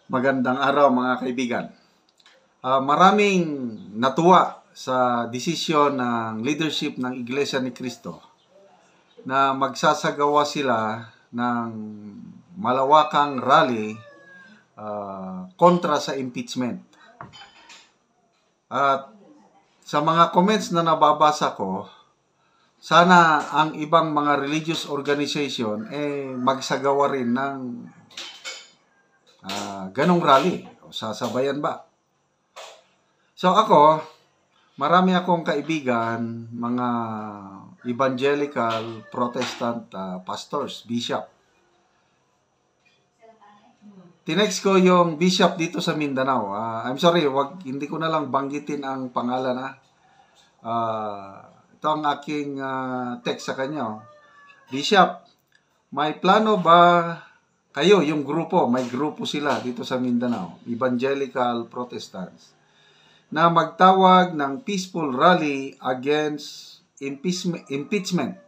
Magandang araw mga kaibigan. Maraming natuwa sa desisyon ng leadership ng Iglesia ni Cristo na magsasagawa sila ng malawakang rally kontra sa impeachment. At sa mga comments na nababasa ko, sana ang ibang mga religious organization magsagawa rin ng ganong rally. Sasabayan ba? So ako, marami akong kaibigan, mga evangelical, Protestant pastors, bishop. Tinext ko yung bishop dito sa Mindanao. I'm sorry, hindi ko na lang banggitin ang pangalan. Ito ang aking text sa kanya. Bishop, may plano ba kayo, yung grupo, may grupo sila dito sa Mindanao, evangelical Protestants, na magtawag ng peaceful rally against impeachment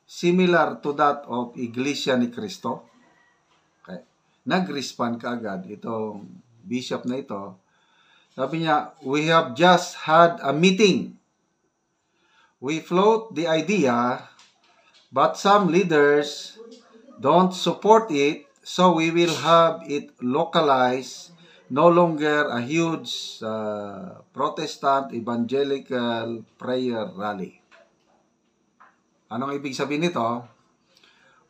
similar to that of Iglesia ni Cristo? Okay. Nag-respond kaagad itong bishop na ito. Sabi niya, we have just had a meeting. We float the idea, but some leaders don't support it, so we will have it localized, no longer a huge Protestant evangelical prayer rally. Anong ibig sabihin nito?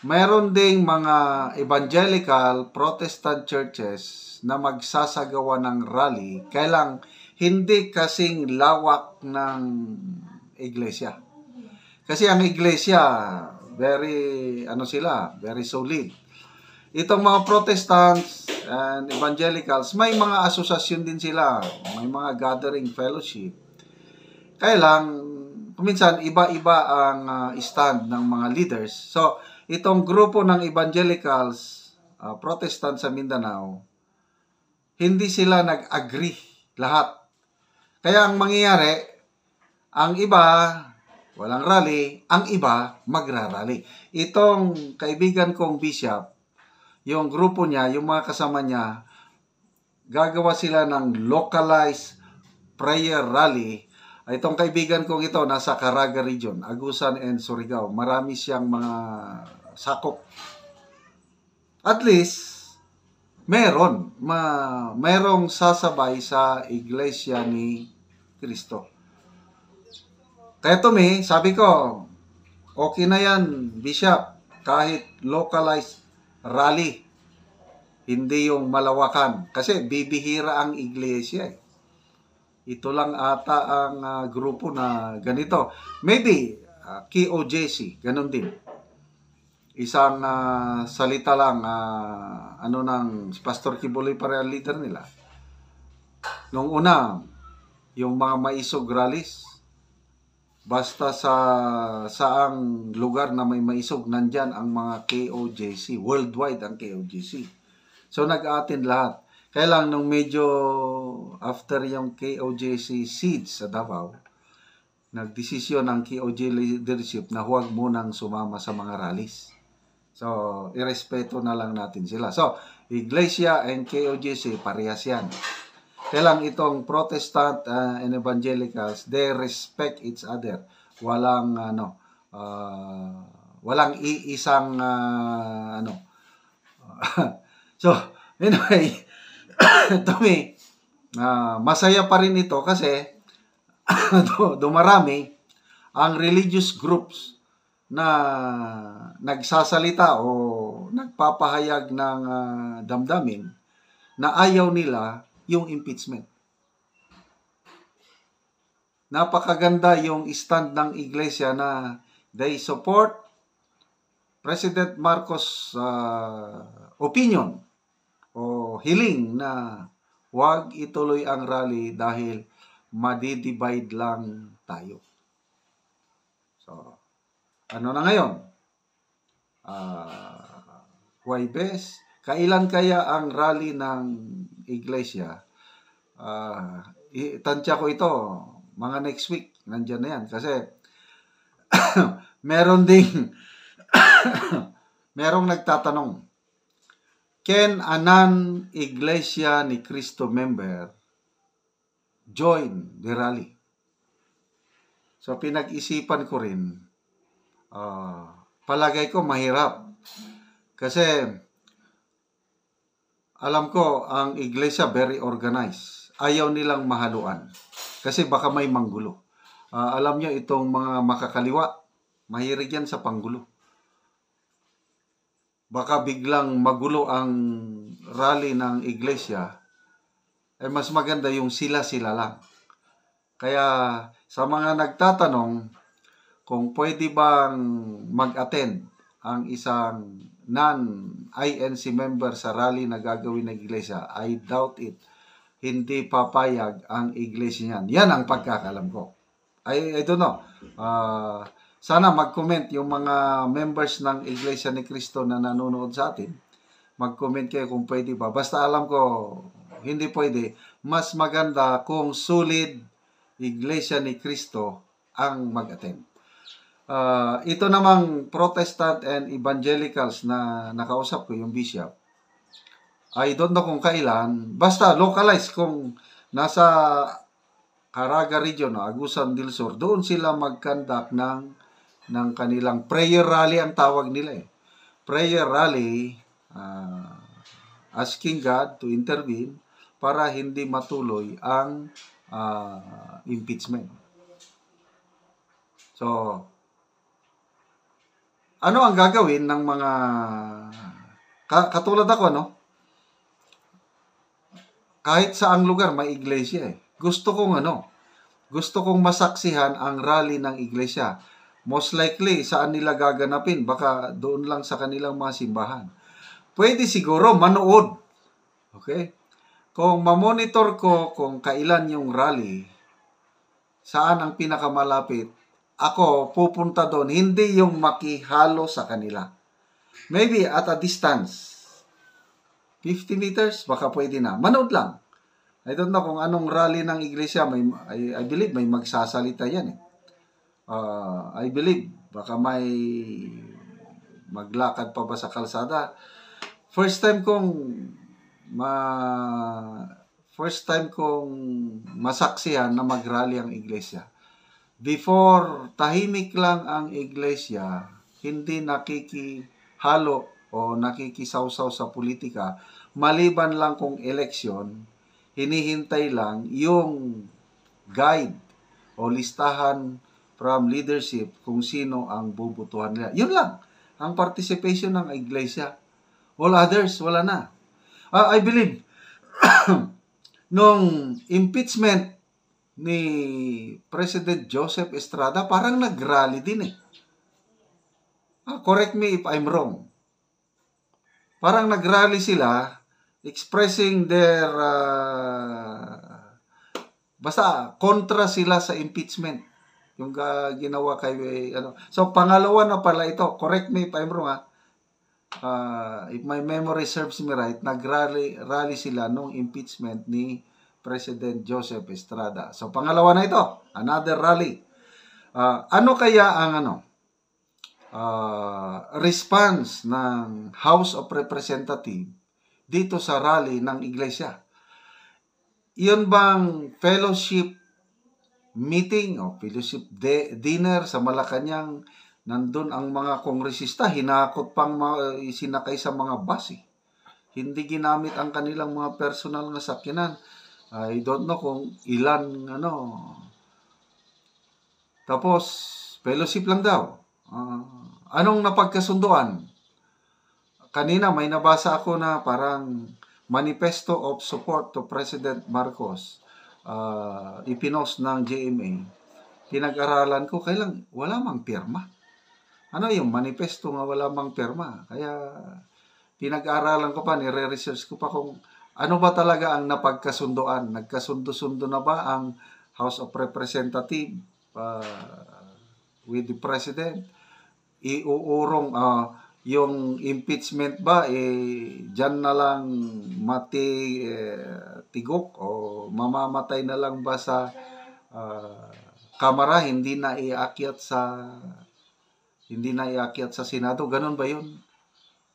Mayroon ding mga evangelical Protestant churches na magsasagawa ng rally, kailang hindi kasing lawak ng iglesia. Kasi ang iglesia, very solid. Itong mga Protestants and evangelicals, may mga asosasyon din sila, may mga gathering fellowship. Kaya lang, minsan iba-iba ang stand ng mga leaders. So, itong grupo ng evangelicals, Protestant sa Mindanao, hindi sila nag-agree lahat. Kaya ang mangyayari, ang iba walang rally, ang iba magra-rally. Itong kaibigan kong bishop, yung grupo niya, yung mga kasama niya, gagawa sila ng localized prayer rally. Itong kaibigan kong ito, nasa Caraga region, Agusan and Surigao. Marami siyang mga sakop. At least, merong sasabay sa Iglesia ni Cristo. Kaya sabi ko, okay na yan, bishop, kahit localized rally, hindi yung malawakan. Kasi bibihira ang iglesia. Ito lang ata ang grupo na ganito. Maybe, KOJC, ganun din. Isang salita lang, ng Pastor Kibuloy para leader nila. Nung una, yung mga maisog rallies, basta sa saang lugar na may maisog, nandyan ang mga KOJC. Worldwide ang KOJC. So, nag-a-attend lahat. Kaya lang, nung medyo after yung KOJC seeds sa Davao, nagdesisyon ang KOJ leadership na huwag munang sumama sa mga rallies. So, irespeto na lang natin sila. So, Iglesia and KOJC, parehas yan. Kaya lang itong Protestant and Evangelicals, they respect each other. Walang walang iisang So, anyway, masaya pa rin ito kasi dumarami ang religious groups na nagsasalita o nagpapahayag ng damdamin na ayaw nila yung impeachment. Napakaganda yung stand ng iglesia na they support President Marcos' opinion o hiling na huwag ituloy ang rally dahil madidivide lang tayo. So, ano na ngayon? Huwebes, kailan kaya ang rally ng iglesia? Tansya ko ito, mga next week, nandyan na yan. Kasi, merong nagtatanong, Can a non-Iglesia ni Cristo member join the rally? So, pinag-isipan ko rin, palagay ko mahirap. Kasi, alam ko, ang iglesia very organized. Ayaw nilang mahaluan. Kasi baka may manggulo. Alam nyo, itong mga makakaliwa, mahilig yan sa panggulo. Baka biglang magulo ang rally ng iglesia, mas maganda yung sila-sila lang. Kaya sa mga nagtatanong kung pwede bang mag-attend ang isang non-INC member sa rally na gagawin ng iglesia, I doubt it. Hindi papayag ang iglesia niyan. Yan ang pagkakalam ko. I don't know. Sana mag-comment yung mga members ng Iglesia ni Cristo na nanonood sa atin. Mag-comment kayo kung pwede ba. Basta alam ko, hindi pwede. Mas maganda kung solid Iglesia ni Cristo ang mag-attend. Ito namang Protestant and Evangelicals na nakausap ko, yung bishop. I don't know kung kailan. Basta localize kung nasa Caraga region, Agusan del Sur, doon sila mag-conduct ng kanilang prayer rally ang tawag nila. Prayer rally, asking God to intervene para hindi matuloy ang impeachment. So, ano ang gagawin ng mga katulad ako, kahit saang lugar may iglesia Gusto kong masaksihan ang rally ng iglesia. Most likely, saan nila gaganapin? Baka doon lang sa kanilang mga simbahan. Pwede siguro manood. Okay? Kung mamonitor ko kung kailan yung rally, saan ang pinakamalapit, ako pupunta doon. Hindi yung makihalo sa kanila. Maybe at a distance. 50 meters, baka pwede na. Manood lang. I don't know kung anong rally ng iglesia. I believe may magsasalita yan I believe baka may maglakad pa ba sa kalsada. First time kong masaksihan na magrally ang iglesia. Before, tahimik lang ang iglesia, hindi nakikihalo o nakikisawsaw sa politika, maliban lang kung eleksyon, hinihintay lang yung guide o listahan from leadership kung sino ang bubutuhan nila. Yun lang ang participation ng iglesia. All others, wala na. I believe, nung impeachment ni President Joseph Estrada, parang nag-rally din correct me if I'm wrong. Parang nag-rally sila expressing their basta kontra sila sa impeachment yung ginawa kay So pangalawa na pala ito, correct me if I'm wrong if my memory serves me right, nag-rally sila nung impeachment ni President Joseph Estrada. So pangalawa na ito, another rally. Ano kaya ang response ng House of Representatives dito sa rally ng iglesia? Iyon bang fellowship meeting o fellowship dinner sa Malacanang, nandun ang mga kongresista, hinakot pang isinakay sa mga bus Hindi ginamit ang kanilang mga personal na sakyanan. I don't know kung ilan Tapos, fellowship lang daw. Anong napagkasunduan? Kanina may nabasa ako na parang Manifesto of Support to President Marcos. Ipinost ng GMA. Pinag-aralan ko, kailang wala mang pirma. Ano yung manifesto nga wala mang pirma? Kaya pinag-aralan ko pa, nire-research ko pa kung ano ba talaga ang napagkasunduan. Nagkasundo-sundo na ba ang House of Representatives with the President? Iuurong yung impeachment ba, dyan na lang tigok o mamamatay na lang ba sa Kamara, hindi na iakyat sa Senado? Ganun ba yun?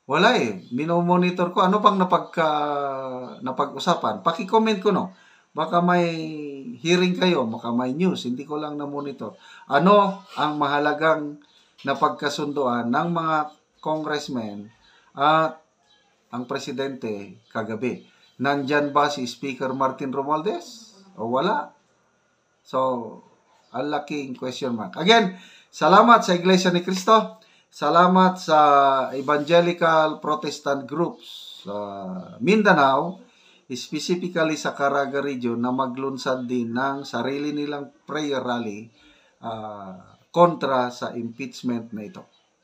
Wala eh. Minomonitor ko. Ano pang napag-usapan? Paki-comment ko, no? Baka may hearing kayo, baka may news. Hindi ko lang na-monitor. Ano ang mahalagang napagkasunduan ng mga congressmen at ang presidente kagabi? Nandyan ba si Speaker Martin Romualdez? O wala? So, ang laking question mark. Again, salamat sa Iglesia ni Cristo. Salamat sa evangelical Protestant groups sa Mindanao, specifically sa Caraga region, na maglunsad din ng sarili nilang prayer rally kontra sa impeachment na ito.